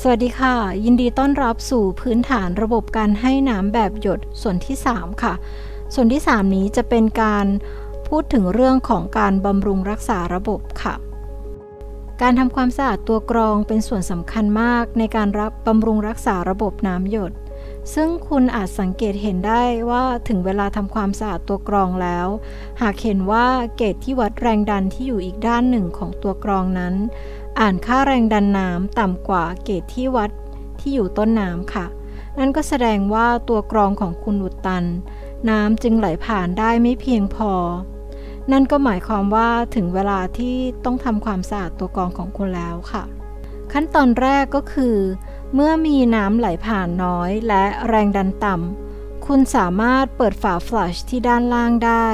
สวัสดีค่ะยินดีต้อนรับสู่พื้นฐานระบบการให้น้ำแบบหยดส่วนที่3ค่ะส่วนที่3นี้จะเป็นการพูดถึงเรื่องของการบำรุงรักษาระบบค่ะการทำความสะอาดตัวกรองเป็นส่วนสำคัญมากในการบำรุงรักษาระบบน้ำหยดซึ่งคุณอาจสังเกตเห็นได้ว่าถึงเวลาทำความสะอาดตัวกรองแล้วหากเห็นว่าเกจที่วัดแรงดันที่อยู่อีกด้านหนึ่งของตัวกรองนั้นอ่านค่าแรงดันน้ำต่ำกว่าเกจที่วัดที่อยู่ต้นน้ำค่ะนั่นก็แสดงว่าตัวกรองของคุณอุดตันน้ำจึงไหลผ่านได้ไม่เพียงพอนั่นก็หมายความว่าถึงเวลาที่ต้องทำความสะอาดตัวกรองของคุณแล้วค่ะขั้นตอนแรกก็คือเมื่อมีน้ำไหลผ่านน้อยและแรงดันต่ำคุณสามารถเปิดฝาฟลัชที่ด้านล่างได้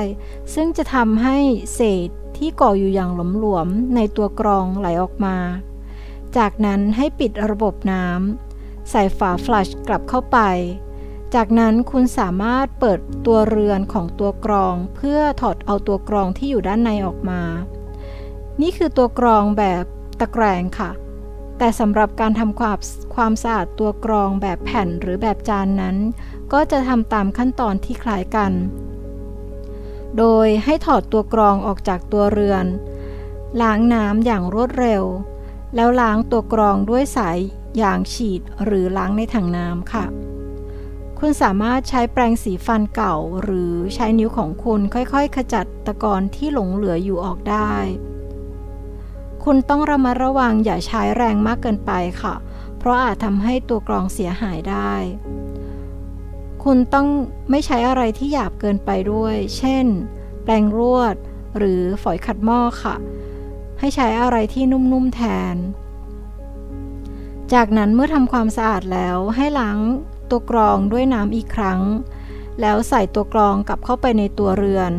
ซึ่งจะทำให้เศษที่ก่ออยู่อย่างหลวมๆในตัวกรองไหลออกมาจากนั้นให้ปิดระบบน้ำใส่ฝาฟลัชกลับเข้าไปจากนั้นคุณสามารถเปิดตัวเรือนของตัวกรองเพื่อถอดเอาตัวกรองที่อยู่ด้านในออกมานี่คือตัวกรองแบบตะแกรงค่ะแต่สำหรับการทำความสะอาดตัวกรองแบบแผ่นหรือแบบจานนั้นก็จะทำตามขั้นตอนที่คล้ายกันโดยให้ถอดตัวกรองออกจากตัวเรือนล้างน้ำอย่างรวดเร็วแล้วล้างตัวกรองด้วยสายยางฉีดหรือล้างในถังน้ำค่ะคุณสามารถใช้แปรงสีฟันเก่าหรือใช้นิ้วของคุณค่อยๆขจัดตะกอนที่หลงเหลืออยู่ออกได้คุณต้องระมัดระวังอย่าใช้แรงมากเกินไปค่ะเพราะอาจทำให้ตัวกรองเสียหายได้คุณต้องไม่ใช้อะไรที่หยาบเกินไปด้วยเช่นแปรงรวดหรือฝอยขัดหม้อค่ะให้ใช้อะไรที่นุ่มๆแทนจากนั้นเมื่อทำความสะอาดแล้วให้ล้างตัวกรองด้วยน้ำอีกครั้งแล้วใส่ตัวกรองกลับเข้าไปในตัวเรือน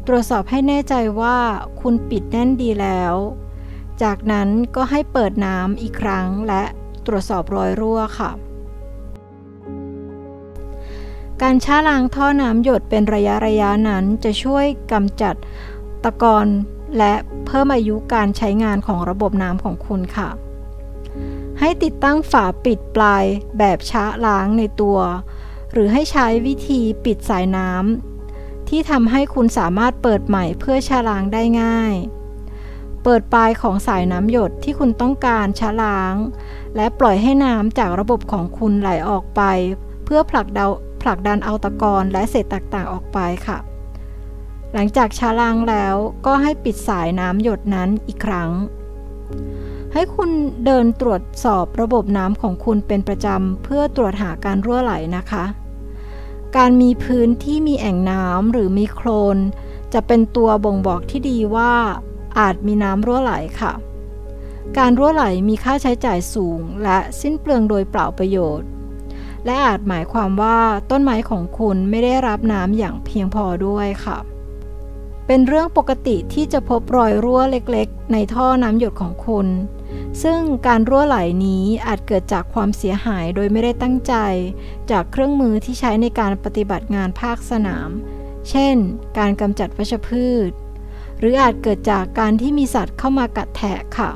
ตรวจสอบให้แน่ใจว่าคุณปิดแน่นดีแล้วจากนั้นก็ให้เปิดน้ำอีกครั้งและตรวจสอบรอยรั่วค่ะการชะล้างท่อน้ำหยดเป็นระยะนั้นจะช่วยกำจัดตะกอนและเพิ่มอายุการใช้งานของระบบน้ำของคุณค่ะให้ติดตั้งฝาปิดปลายแบบชะล้างในตัวหรือให้ใช้วิธีปิดสายน้ำที่ทำให้คุณสามารถเปิดใหม่เพื่อชะล้างได้ง่ายเปิดปลายของสายน้ำหยดที่คุณต้องการชะล้างและปล่อยให้น้ำจากระบบของคุณไหลออกไปเพื่อผลักดันเอาตะกอนและเศษต่างๆออกไปค่ะหลังจากชะล้างแล้วก็ให้ปิดสายน้ำหยดนั้นอีกครั้งให้คุณเดินตรวจสอบระบบน้ำของคุณเป็นประจำเพื่อตรวจหาการรั่วไหลนะคะการมีพื้นที่มีแอ่งน้ำหรือมีโคลนจะเป็นตัวบ่งบอกที่ดีว่าอาจมีน้ำรั่วไหลค่ะการรั่วไหลมีค่าใช้จ่ายสูงและสิ้นเปลืองโดยเปล่าประโยชน์และอาจหมายความว่าต้นไม้ของคุณไม่ได้รับน้ำอย่างเพียงพอด้วยค่ะเป็นเรื่องปกติที่จะพบรอยรั่วเล็กๆในท่อน้ำหยดของคุณซึ่งการรั่วไหลนี้อาจเกิดจากความเสียหายโดยไม่ได้ตั้งใจจากเครื่องมือที่ใช้ในการปฏิบัติงานภาคสนามเช่นการกำจัดวัชพืชหรืออาจเกิดจากการที่มีสัตว์เข้ามากัดแทะค่ะ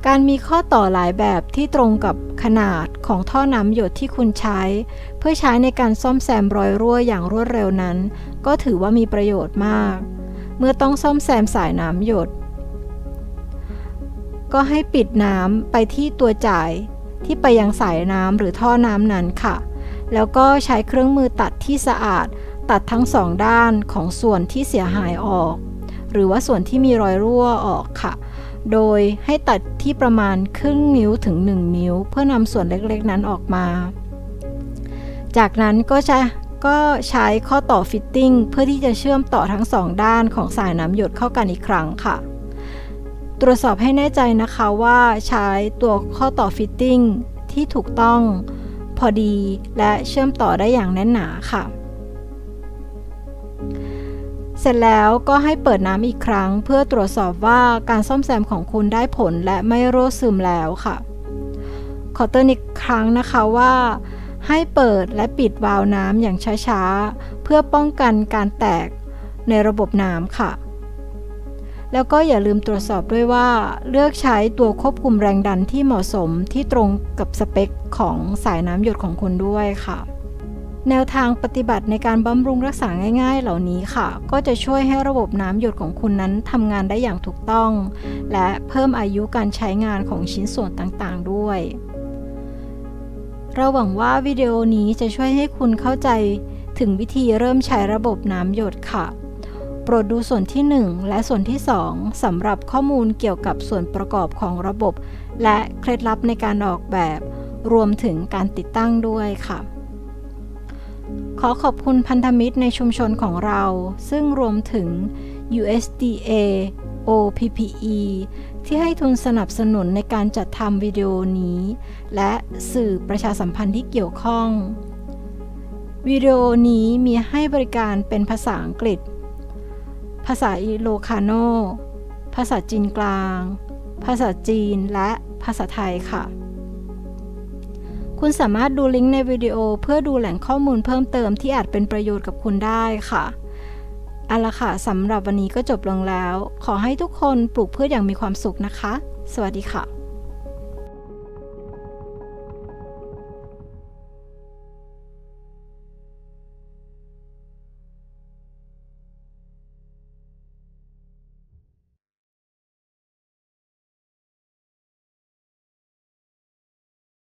การมีข้อต่อหลายแบบที่ตรงกับขนาดของท่อน้ำหยดที่คุณใช้เพื่อใช้ในการซ่อมแซมรอยรั่วอย่างรวดเร็วนั้นก็ถือว่ามีประโยชน์มากเมื่อต้องซ่อมแซมสายน้ำหยดก็ให้ปิดน้ำไปที่ตัวจ่ายที่ไปยังสายน้ำหรือท่อน้ำนั้นค่ะแล้วก็ใช้เครื่องมือตัดที่สะอาดตัดทั้ง2ด้านของส่วนที่เสียหายออกหรือว่าส่วนที่มีรอยรั่วออกค่ะโดยให้ตัดที่ประมาณครึ่งนิ้วถึง1นิ้วเพื่อนำส่วนเล็กๆนั้นออกมาจากนั้นก็ใช้ข้อต่อฟิตติ้งเพื่อที่จะเชื่อมต่อทั้ง2ด้านของสายน้ำหยดเข้ากันอีกครั้งค่ะตรวจสอบให้แน่ใจนะคะว่าใช้ตัวข้อต่อฟิตติ้งที่ถูกต้องพอดีและเชื่อมต่อได้อย่างแน่นหนาค่ะเสร็จแล้วก็ให้เปิดน้ำอีกครั้งเพื่อตรวจสอบว่าการซ่อมแซมของคุณได้ผลและไม่รั่วซึมแล้วค่ะขอเตือนอีกครั้งนะคะว่าให้เปิดและปิดวาล์วน้ำอย่างช้าๆเพื่อป้องกันการแตกในระบบน้ำค่ะ แล้วก็อย่าลืมตรวจสอบด้วยว่าเลือกใช้ตัวควบคุมแรงดันที่เหมาะสมที่ตรงกับสเปคของสายน้ำหยดของคุณด้วยค่ะแนวทางปฏิบัติในการบำรุงรักษาง่ายๆเหล่านี้ค่ะก็จะช่วยให้ระบบน้ำหยดของคุณนั้นทำงานได้อย่างถูกต้องและเพิ่มอายุการใช้งานของชิ้นส่วนต่างๆด้วยเราหวังว่าวิดีโอนี้จะช่วยให้คุณเข้าใจถึงวิธีเริ่มใช้ระบบน้ำหยดค่ะโปรดดูส่วนที่1และส่วนที่2สำหรับข้อมูลเกี่ยวกับส่วนประกอบของระบบและเคล็ดลับในการออกแบบรวมถึงการติดตั้งด้วยค่ะขอขอบคุณพันธมิตรในชุมชนของเราซึ่งรวมถึง USDA OPPE ที่ให้ทุนสนับสนุนในการจัดทำวิดีโอนี้และสื่อประชาสัมพันธ์ที่เกี่ยวข้องวิดีโอนี้มีให้บริการเป็นภาษาอังกฤษภาษาอิโลคาโนภาษาจีนกลางภาษาจีนและภาษาไทยค่ะคุณสามารถดูลิงก์ในวิดีโอเพื่อดูแหล่งข้อมูลเพิ่มเติมที่อาจเป็นประโยชน์กับคุณได้ค่ะเอาล่ะค่ะสำหรับวันนี้ก็จบลงแล้วขอให้ทุกคนปลูกพืชอย่างมีความสุขนะคะสวัสดีค่ะ